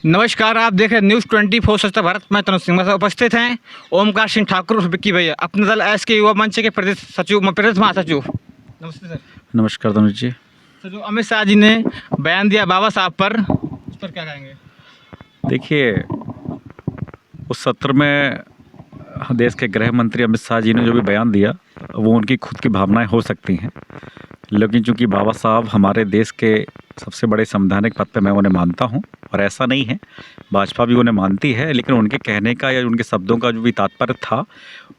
नमस्कार, आप देख रहे हैं न्यूज़ 24 स्वच्छता भारत। मैं तनु सिंह से उपस्थित हैं ओमकार सिंह ठाकुर विक्की भैया, अपने दल एस के युवा मंच के प्रदेश सचिव, प्रदेश महासचिव। नमस्ते सर। नमस्कार तनुज जी। सर, जो अमित शाह जी ने बयान दिया बाबा साहब पर, उस पर क्या कहेंगे? देखिए, उस सत्र में देश के गृह मंत्री अमित शाह जी ने जो भी बयान दिया वो उनकी खुद की भावनाएं हो सकती हैं, लेकिन चूंकि बाबा साहब हमारे देश के सबसे बड़े संवैधानिक पद पे मैं उन्हें मानता हूं, और ऐसा नहीं है भाजपा भी उन्हें मानती है, लेकिन उनके कहने का या उनके शब्दों का जो भी तात्पर्य था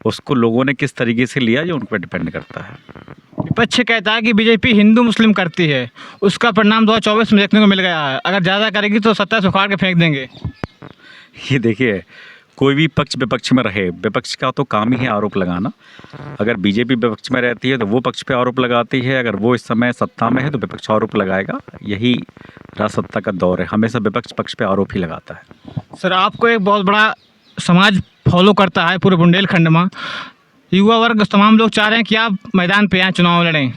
उसको लोगों ने किस तरीके से लिया ये उन पर डिपेंड करता है। विपक्ष कहता है कि बीजेपी हिंदू मुस्लिम करती है, उसका परिणाम 2024 में देखने को मिल गया है। अगर ज़्यादा करेगी तो 27 उखाड़ के फेंक देंगे। ये देखिए, कोई भी पक्ष विपक्ष में रहे, विपक्ष का तो काम ही है आरोप लगाना। अगर बीजेपी विपक्ष में रहती है तो वो पक्ष पे आरोप लगाती है, अगर वो इस समय सत्ता में है तो विपक्ष आरोप लगाएगा। यही राजसत्ता का दौर है, हमेशा विपक्ष पक्ष पे आरोप ही लगाता है। सर, आपको एक बहुत बड़ा समाज फॉलो करता है पूरे बुंदेलखंड में। युवा वर्ग तमाम लोग चाह रहे हैं कि आप मैदान पे आएँ, चुनाव लड़ें,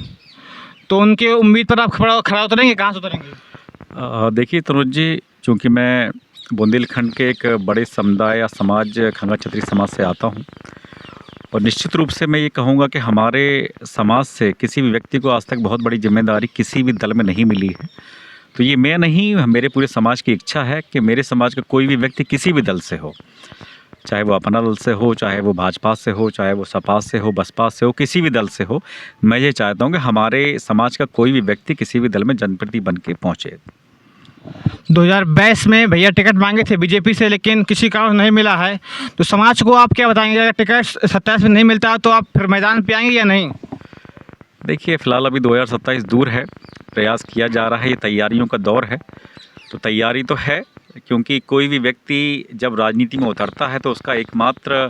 तो उनके उम्मीद पर आप खड़ा उतरेंगे? कहाँ से उतरेंगे? देखिए तनुज जी, चूँकि मैं बुंदेलखंड के एक बड़े समुदाय या समाज खंगा क्षत्रिय समाज से आता हूँ, और निश्चित रूप से मैं ये कहूँगा कि हमारे समाज से किसी भी व्यक्ति को आज तक बहुत बड़ी जिम्मेदारी किसी भी दल में नहीं मिली है। तो ये मैं नहीं, मेरे पूरे समाज की इच्छा है कि मेरे समाज का कोई भी व्यक्ति किसी भी दल से हो, चाहे वो अपना दल से हो, चाहे वो भाजपा से हो, चाहे वो सपा से हो, बसपा से हो, किसी भी दल से हो, मैं ये चाहता हूँ कि हमारे समाज का कोई भी व्यक्ति किसी भी दल में जनप्रतिनिधि बन के पहुँचे। 2022 में भैया टिकट मांगे थे बीजेपी से, लेकिन किसी कारण नहीं मिला है। तो समाज को आप क्या बताएंगे, अगर टिकट 27 में नहीं मिलता तो आप फिर मैदान पे आएंगे या नहीं? देखिए, फ़िलहाल अभी 2027 दूर है, प्रयास किया जा रहा है, ये तैयारियों का दौर है। तो तैयारी तो है, क्योंकि कोई भी व्यक्ति जब राजनीति में उतरता है तो उसका एकमात्र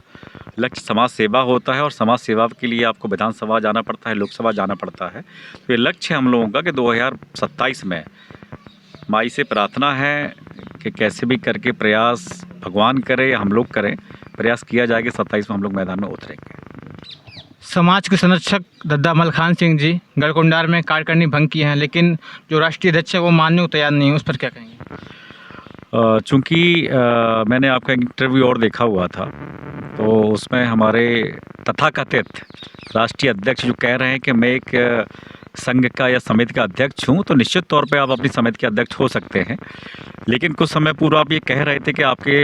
लक्ष्य समाज सेवा होता है, और समाज सेवा के लिए आपको विधानसभा जाना पड़ता है, लोकसभा जाना पड़ता है। तो ये लक्ष्य है हम लोगों का कि 2027 में माई से प्रार्थना है कि कैसे भी करके प्रयास भगवान करे या हम लोग करें, प्रयास किया जाए कि 27 में हम लोग मैदान में उतरेंगे। समाज के संरक्षक दद्दा मलखान सिंह जी गढ़कुंडार में कार्यकारिणी भंग की हैं, लेकिन जो राष्ट्रीय अध्यक्ष है वो मानने को तैयार नहीं है, उस पर क्या कहेंगे? चूँकि मैंने आपका इंटरव्यू और देखा हुआ था, तो उसमें हमारे तथाकथित राष्ट्रीय अध्यक्ष जो कह रहे हैं कि मैं एक संघ का या समिति का अध्यक्ष हूं, तो निश्चित तौर पे आप अपनी समिति के अध्यक्ष हो सकते हैं। लेकिन कुछ समय पूर्व आप ये कह रहे थे कि आपके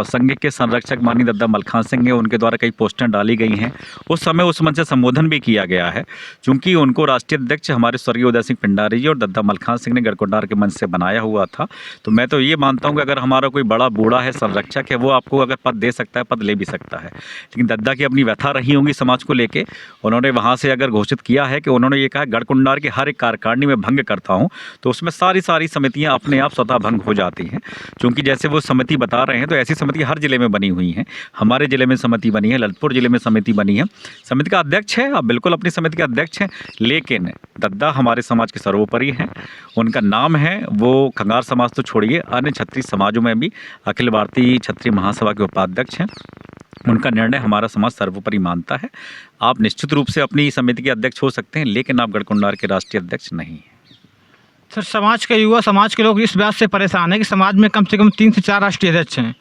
संघ के संरक्षक माननीय दद्दा मलखान सिंह हैं, उनके द्वारा कई पोस्टें डाली गई हैं। उस समय उस मंच से संबोधन भी किया गया है, चूँकि उनको राष्ट्रीय अध्यक्ष हमारे स्वर्गीय उदय सिंह पिंडारी जी और दद्दा मलखान सिंह ने गढ़कुंडार के मंच से बनाया हुआ था। तो मैं तो ये मानता हूँ कि अगर हमारा कोई बड़ा बूढ़ा है, संरक्षक है, वो आपको अगर पद दे सकता है, पद ले भी सकता है। लेकिन दद्दा की अपनी व्यथा रही होंगी समाज को लेके, उन्होंने वहाँ से अगर घोषित किया है कि उन्होंने ये कहा गढ़कुंडार की हर एक कार्यकारिणी में भंग करता हूँ, तो उसमें सारी समितियाँ अपने आप स्वतः भंग हो जाती हैं। क्योंकि जैसे वो समिति बता रहे हैं, तो ऐसी समिति हर जिले में बनी हुई हैं। हमारे जिले में समिति बनी है, ललितपुर जिले में समिति बनी है। समिति का अध्यक्ष है, आप बिल्कुल अपनी समिति के अध्यक्ष हैं, लेकिन दद्दा हमारे समाज के सर्वोपरि हैं। उनका नाम है, वो खंगार समाज तो छोड़िए, अन्य क्षत्रिय समाजों में भी अखिल भारतीय क्षत्रिय महासभा के उपाध्यक्ष हैं। उनका निर्णय हमारा समाज सर्वोपरि मानता है। आप निश्चित रूप से अपनी समिति के अध्यक्ष हो सकते हैं, लेकिन आप गढ़कुंडार के राष्ट्रीय अध्यक्ष नहीं हैं। सर, समाज के युवा, समाज के लोग इस बात से परेशान है कि समाज में कम से कम 3 से 4 राष्ट्रीय अध्यक्ष हैं।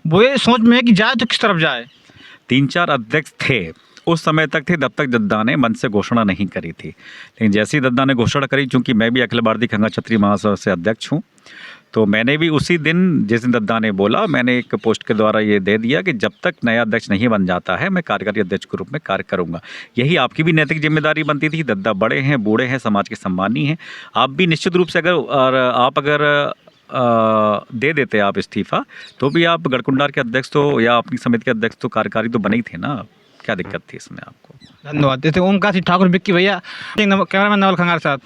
वो ये सोच में है कि जाए तो किस तरफ जाए? 3-4 अध्यक्ष थे, उस समय तक थे जब तक दद्दा ने मन से घोषणा नहीं करी थी। लेकिन जैसे ही दद्दा ने घोषणा करी, चूँकि मैं भी अखिल भारतीय खंगा क्षत्रिय महासभा से अध्यक्ष हूँ, तो मैंने भी उसी दिन, जिस दिन दद्दा ने बोला, मैंने एक पोस्ट के द्वारा ये दे दिया कि जब तक नया अध्यक्ष नहीं बन जाता है मैं कार्यकारी अध्यक्ष के रूप में कार्य करूंगा। यही आपकी भी नैतिक जिम्मेदारी बनती थी। दद्दा बड़े हैं, बूढ़े हैं, समाज के सम्मानी हैं। आप भी निश्चित रूप से अगर दे देते आप इस्तीफा, तो भी आप गढ़कुंडार के अध्यक्ष तो या अपनी समिति के अध्यक्ष तो कार्यकारी तो बने ही थे ना, क्या दिक्कत थी इसमें आपको? धन्यवाद। जैसे ओमकार सिंह ठाकुर विक्की भैया, कैमरामैन नवल खंगार साहब।